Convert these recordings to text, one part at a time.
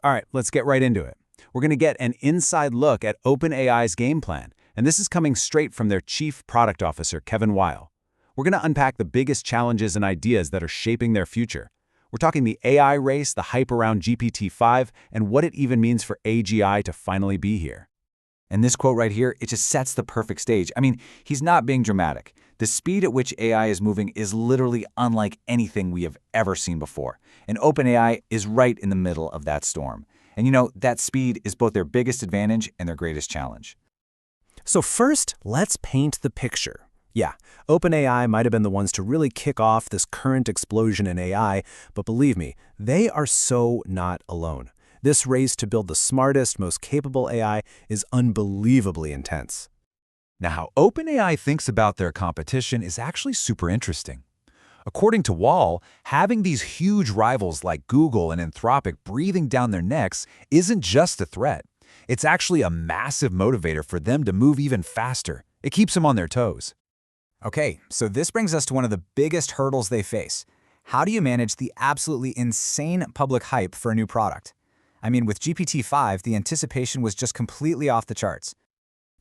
All right, let's get right into it. We're going to get an inside look at OpenAI's game plan, and this is coming straight from their Chief Product Officer, Kevin Weil. We're going to unpack the biggest challenges and ideas that are shaping their future. We're talking the AI race, the hype around GPT-5, and what it even means for AGI to finally be here. And this quote right here, it just sets the perfect stage. I mean, he's not being dramatic. The speed at which AI is moving is literally unlike anything we have ever seen before. And OpenAI is right in the middle of that storm. And you know, that speed is both their biggest advantage and their greatest challenge. So first, let's paint the picture. Yeah, OpenAI might have been the ones to really kick off this current explosion in AI, but believe me, they are so not alone. This race to build the smartest, most capable AI is unbelievably intense. Now, how OpenAI thinks about their competition is actually super interesting. According to Weil, having these huge rivals like Google and Anthropic breathing down their necks isn't just a threat. It's actually a massive motivator for them to move even faster. It keeps them on their toes. Okay, so this brings us to one of the biggest hurdles they face. How do you manage the absolutely insane public hype for a new product? I mean, with GPT-5, the anticipation was just completely off the charts.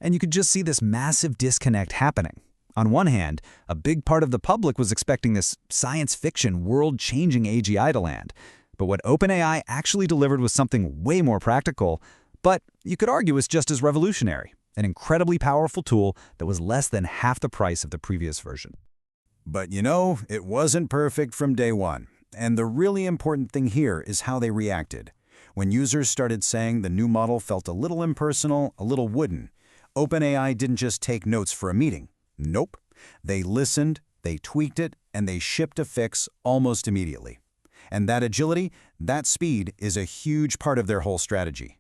And you could just see this massive disconnect happening. On one hand, a big part of the public was expecting this science fiction, world-changing AGI to land. But what OpenAI actually delivered was something way more practical, but you could argue was just as revolutionary. An incredibly powerful tool that was less than half the price of the previous version. But you know, it wasn't perfect from day one. And the really important thing here is how they reacted. When users started saying the new model felt a little impersonal, a little wooden, OpenAI didn't just take notes for a meeting. Nope. They listened, they tweaked it, and they shipped a fix almost immediately. And that agility, that speed, is a huge part of their whole strategy.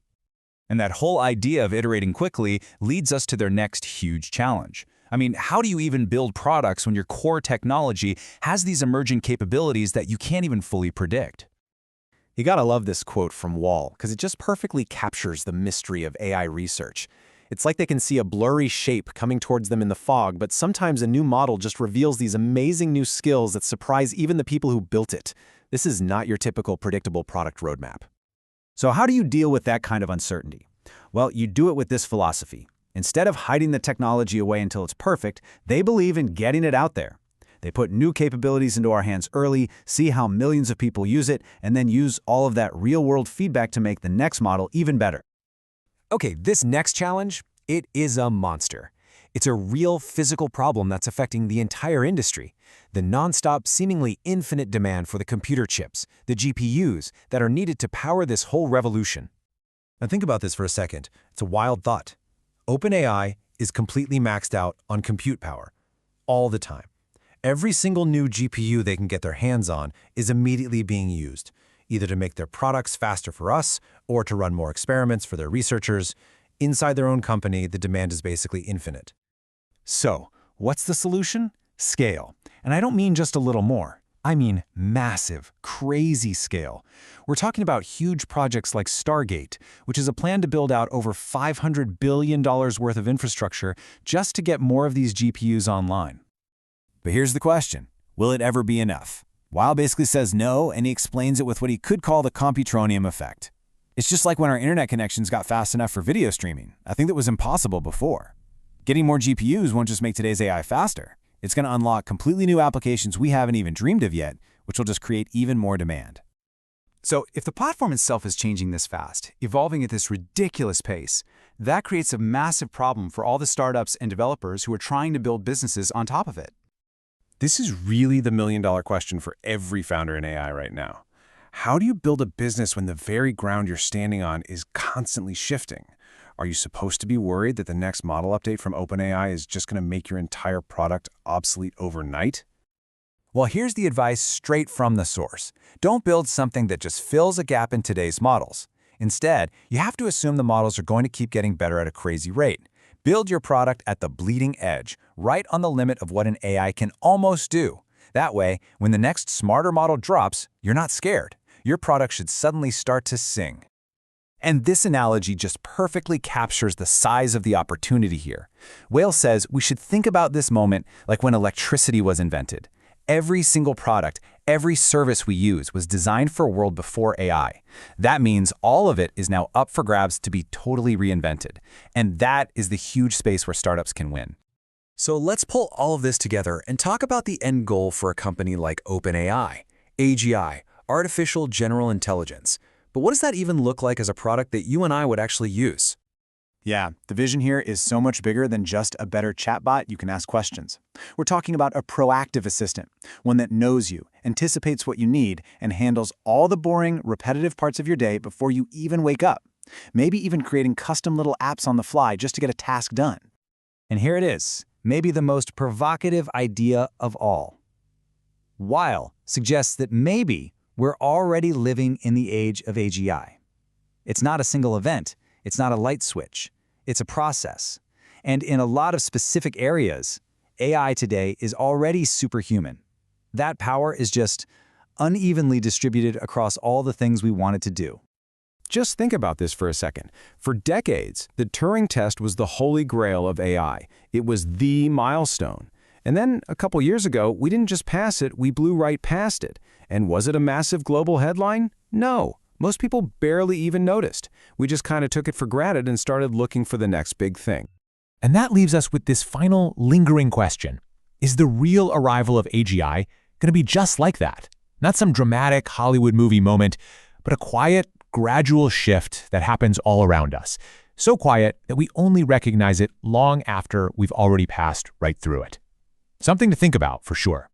And that whole idea of iterating quickly leads us to their next huge challenge. I mean, how do you even build products when your core technology has these emerging capabilities that you can't even fully predict? You gotta love this quote from Weil, because it just perfectly captures the mystery of AI research. It's like they can see a blurry shape coming towards them in the fog, but sometimes a new model just reveals these amazing new skills that surprise even the people who built it. This is not your typical predictable product roadmap. So how do you deal with that kind of uncertainty? Well, you do it with this philosophy. Instead of hiding the technology away until it's perfect, they believe in getting it out there. They put new capabilities into our hands early, see how millions of people use it, and then use all of that real-world feedback to make the next model even better. Okay, this next challenge, it is a monster. It's a real physical problem that's affecting the entire industry. The nonstop, seemingly infinite demand for the computer chips, the GPUs, that are needed to power this whole revolution. Now think about this for a second. It's a wild thought. OpenAI is completely maxed out on compute power, all the time. Every single new GPU they can get their hands on is immediately being used, either to make their products faster for us or to run more experiments for their researchers. Inside their own company, the demand is basically infinite. So, what's the solution? Scale. And I don't mean just a little more. I mean massive, crazy scale. We're talking about huge projects like Stargate, which is a plan to build out over $500 billion worth of infrastructure just to get more of these GPUs online. But here's the question. Will it ever be enough? Weil basically says no, and he explains it with what he could call the computronium effect. It's just like when our internet connections got fast enough for video streaming. I think that was impossible before. Getting more GPUs won't just make today's AI faster. It's going to unlock completely new applications we haven't even dreamed of yet, which will just create even more demand. So if the platform itself is changing this fast, evolving at this ridiculous pace, that creates a massive problem for all the startups and developers who are trying to build businesses on top of it. This is really the million-dollar question for every founder in AI right now. How do you build a business when the very ground you're standing on is constantly shifting? Are you supposed to be worried that the next model update from OpenAI is just going to make your entire product obsolete overnight? Well, here's the advice straight from the source. Don't build something that just fills a gap in today's models. Instead, you have to assume the models are going to keep getting better at a crazy rate. Build your product at the bleeding edge, right on the limit of what an AI can almost do. That way, when the next smarter model drops, you're not scared. Your product should suddenly start to sing. And this analogy just perfectly captures the size of the opportunity here. Weil says we should think about this moment like when electricity was invented. Every single product, every service we use was designed for a world before AI. That means all of it is now up for grabs to be totally reinvented. And that is the huge space where startups can win. So let's pull all of this together and talk about the end goal for a company like OpenAI, AGI, Artificial General Intelligence. But what does that even look like as a product that you and I would actually use? Yeah, the vision here is so much bigger than just a better chatbot you can ask questions. We're talking about a proactive assistant, one that knows you, anticipates what you need, and handles all the boring, repetitive parts of your day before you even wake up. Maybe even creating custom little apps on the fly just to get a task done. And here it is, maybe the most provocative idea of all. Weil suggests that maybe we're already living in the age of AGI. It's not a single event. It's not a light switch. It's a process. And in a lot of specific areas, AI today is already superhuman. That power is just unevenly distributed across all the things we want it to do. Just think about this for a second. For decades, the Turing test was the holy grail of AI. It was the milestone. And then, a couple years ago, we didn't just pass it, we blew right past it. And was it a massive global headline? No. Most people barely even noticed. We just kind of took it for granted and started looking for the next big thing. And that leaves us with this final lingering question. Is the real arrival of AGI going to be just like that? Not some dramatic Hollywood movie moment, but a quiet, gradual shift that happens all around us. So quiet that we only recognize it long after we've already passed right through it. Something to think about, for sure.